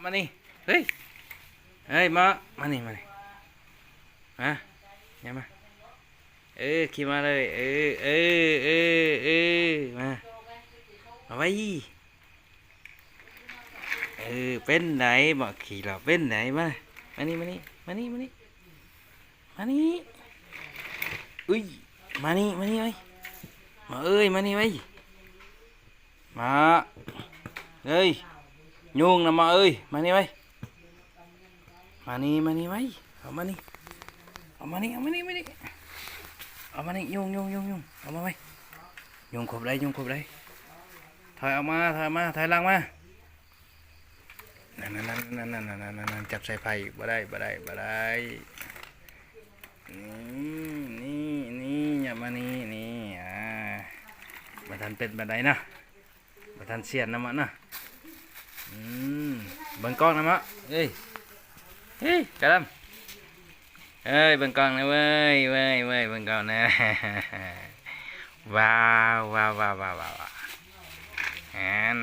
มานี่เฮ้ยเฮ้ยมานี่มาเนี่ยมาขี่มาเลยมาไว้เป็นไหนบอกขี่เราเป็นไหนมานี่อุ้ยมานี่เว้ยมานี่เว้ยมาเฮ้ยยุงนะมามานี่เว้ยมานี่เว้ยเอามานี่ยุงเอามาไว้ยุงขบได้ถอยออกมาถอยหลังมานั่นจับใส่ไผ่บ่ได้นี่อย่ามานี่บ่ทันเป็นบันไดนะบ่ทันเสียนนะมะนะเบิ่งกล้องนะมะเฮ้ยกระดำเบิ่งกล้องนะเว้ยเบิ่งกล้องนะว้าวฮัน